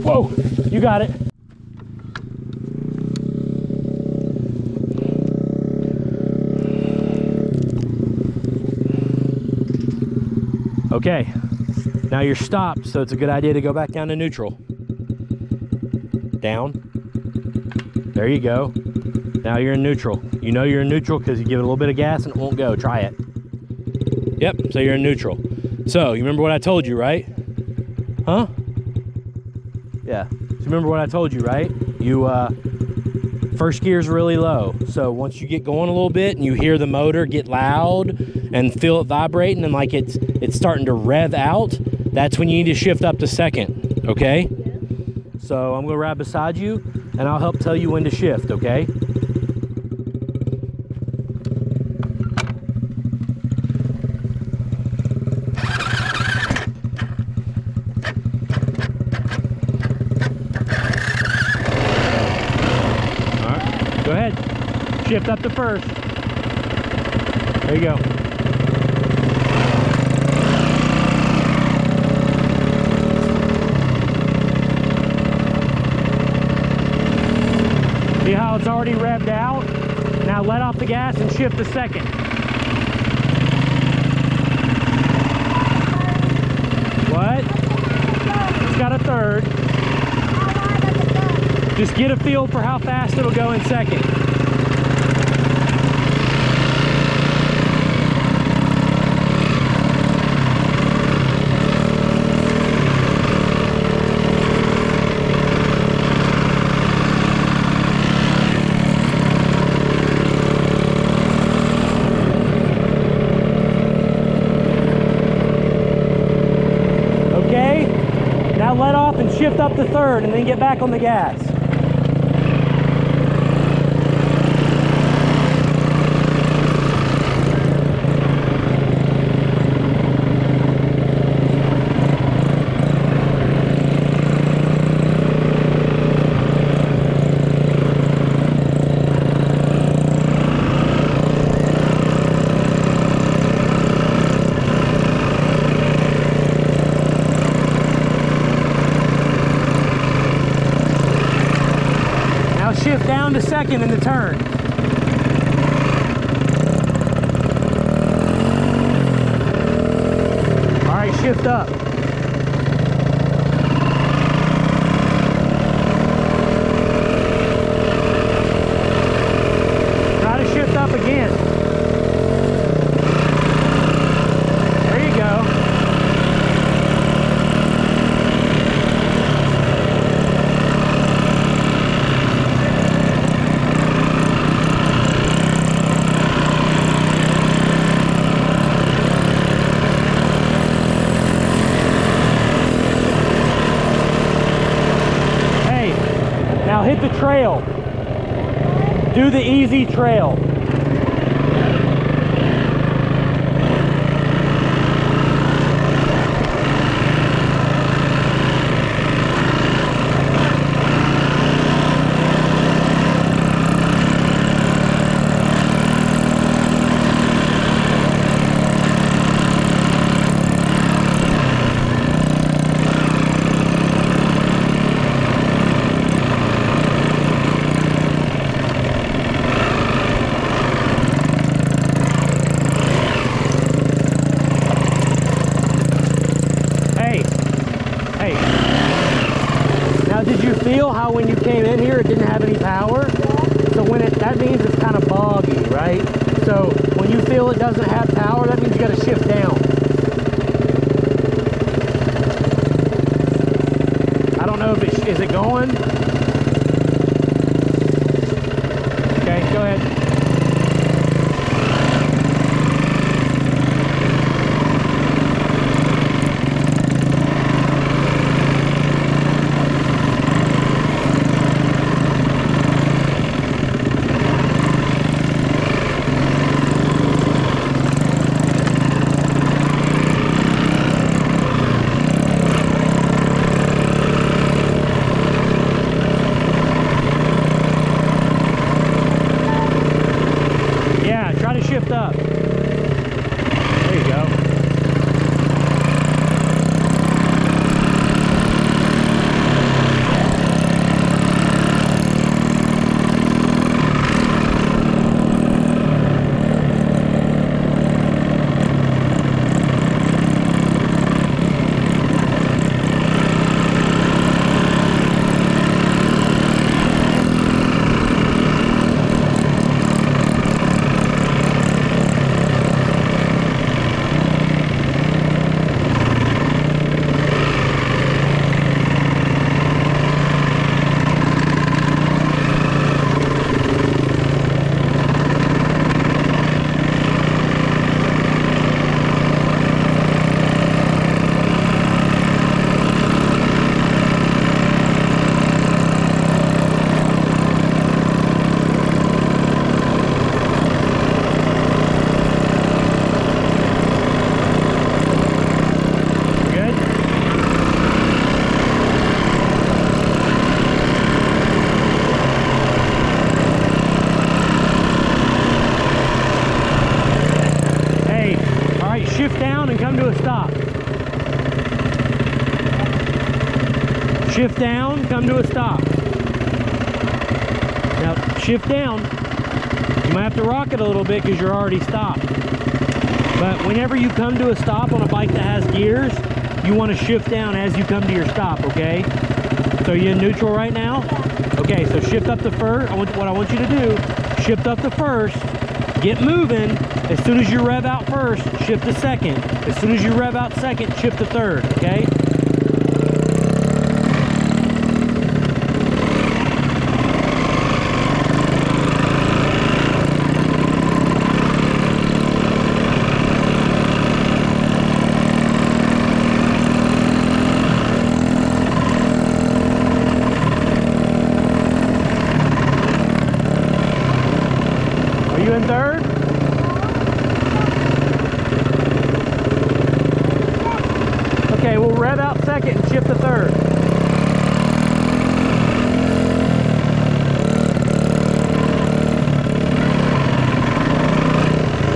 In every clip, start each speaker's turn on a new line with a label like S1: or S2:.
S1: Whoa, you got it. Okay, now you're stopped, so it's a good idea to go back down to neutral. Down. There you go. Now you're in neutral. You know you're in neutral because you give it a little bit of gas and it won't go. Try it. Yep, so you're in neutral. So, you remember what I told you, right? Huh? Yeah. So remember what I told you, right? You, first gear's really low. So once you get going a little bit and you hear the motor get loud and feel it vibrating and like it's starting to rev out, that's when you need to shift up to second, okay? So I'm gonna ride beside you and I'll help tell you when to shift, okay? All right, go ahead. Shift up to first. There you go. See how it's already revved out? Now let off the gas and shift to second. What? It's got a third. Just get a feel for how fast it'll go in second. Let off and shift up to third and then get back on the gas. Shift down to second in the turn. All right, shift up. Try to shift up again. There you go. Now hit the trail. Do the easy trail. Did you feel how when you came in here it didn't have any power? So when that means it's kind of boggy, right? So when you feel it doesn't have power, that means you got to shift down. I don't know if is it going? Okay, go ahead. Shift down, come to a stop. Now shift down. You might have to rock it a little bit because you're already stopped. But whenever you come to a stop on a bike that has gears, you want to shift down as you come to your stop, okay? So you're in neutral right now? Okay, so shift up to first. What I want you to do, shift up to first, get moving. As soon as you rev out first, shift to second. As soon as you rev out second, shift to third, okay? In third? Okay, we'll rev out second and shift to third.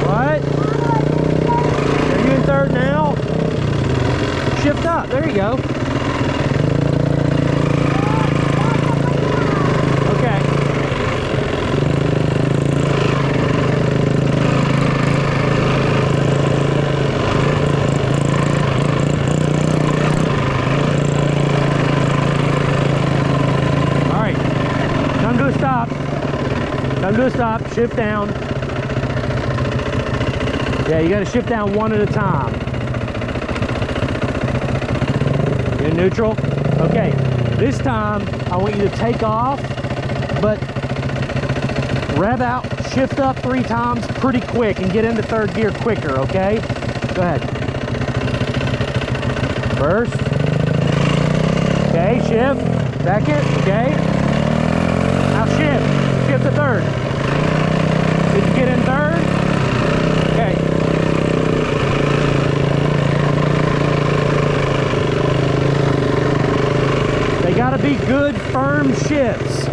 S1: What? Are you in third now? Shift up, there you go. Come to a stop, shift down. Yeah, you got to shift down one at a time. You're in neutral? Okay, this time I want you to take off, but rev out, shift up 3 times pretty quick and get into third gear quicker, okay? Go ahead. First. Okay, shift. Second, okay. Now shift. Shift to third. Did you get in third? Okay. They gotta be good, firm shifts.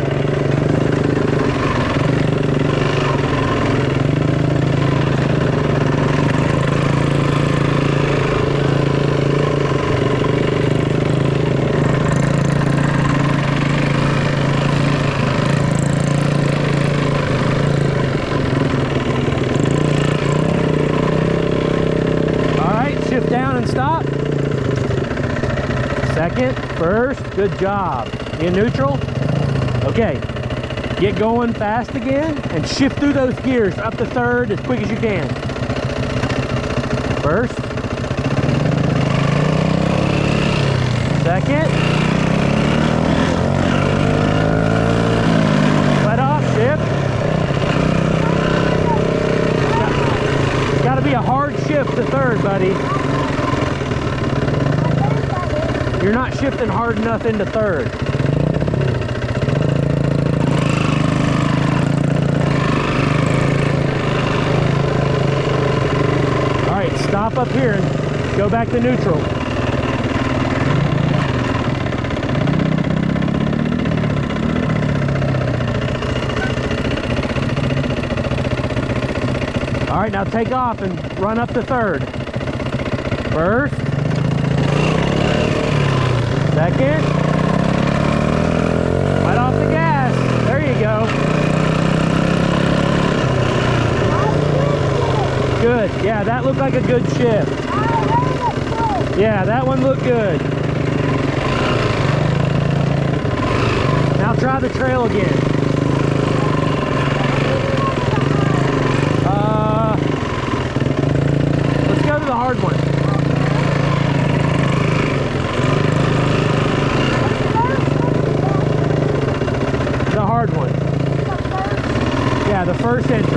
S1: Down and stop. Second, first, good job. In neutral? Okay, get going fast again and shift through those gears up to third as quick as you can. First. Second. Let off, shift. It's got to be a hard shift to third, buddy. You're not shifting hard enough into third. All right, stop up here and go back to neutral. All right, now take off and run up to third. First. Second. Right off the gas. There you go. Good. Yeah, that looked like a good shift. Yeah, that one looked good. Now try the trail again. Let's go to the hard one. One. Yeah, the first entrance.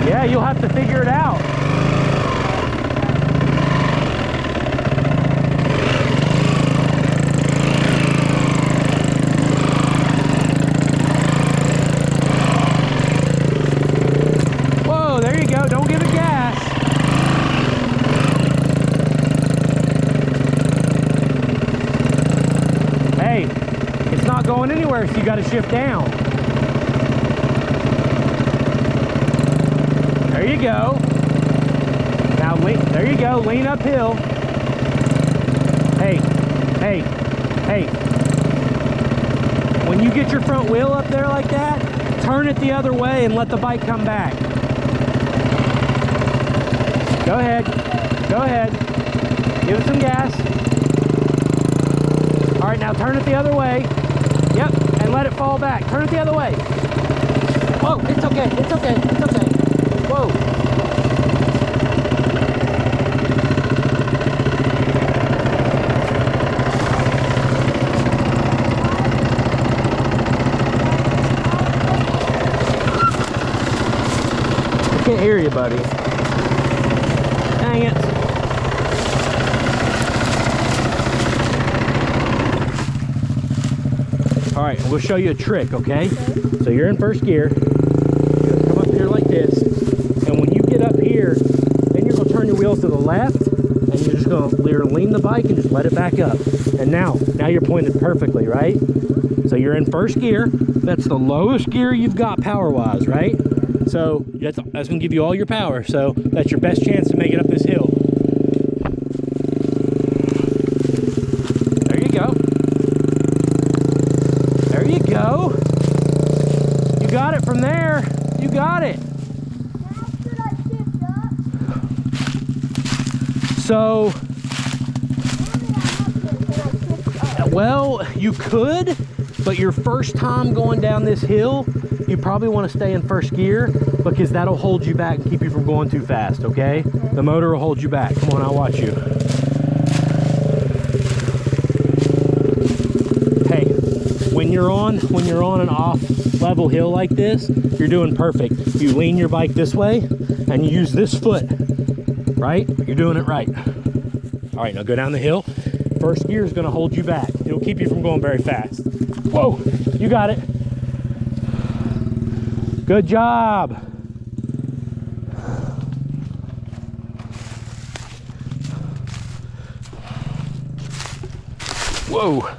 S1: Yeah, you'll have to figure it out. Whoa, there you go. Don't give it gas. It's not going anywhere, so you got to shift down. There you go. Now, there you go. Lean uphill. Hey, hey, hey. When you get your front wheel up there like that, turn it the other way and let the bike come back. Go ahead. Go ahead. Give it some gas. All right, now turn it the other way. Yep, and let it fall back. Turn it the other way. Whoa, it's okay, it's okay, it's okay. Whoa. I can't hear you, buddy. Dang it. All right, we'll show you a trick, okay? So you're in first gear. You're gonna come up here like this, and when you get up here, then you're gonna turn your wheels to the left, and you're just gonna lean the bike and just let it back up. And now you're pointed perfectly, right? So you're in first gear. That's the lowest gear you've got power-wise, right? So that's gonna give you all your power. So that's your best chance to make it up this hill. There you go. There you go. You got it from there. You got it. So, well, you could, but your first time going down this hill, you probably want to stay in first gear because that'll hold you back and keep you from going too fast, okay? The motor will hold you back. Come on, I'll watch you. Hey, when you're on an off level hill like this, you're doing perfect. You lean your bike this way and you use this foot, right? You're doing it right. All right, now go down the hill. First gear is gonna hold you back. It'll keep you from going very fast. Whoa, you got it. Good job. Whoa.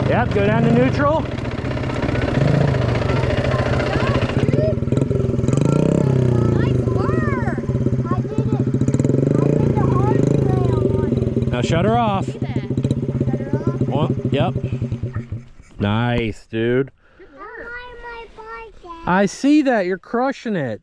S1: Yep, go down to neutral.
S2: Nice work. I did it. I did the hard trail.
S1: Now shut her off.
S2: Shut her off.
S1: One, yep. Nice, dude.
S2: Good work.
S1: I see that. You're crushing it.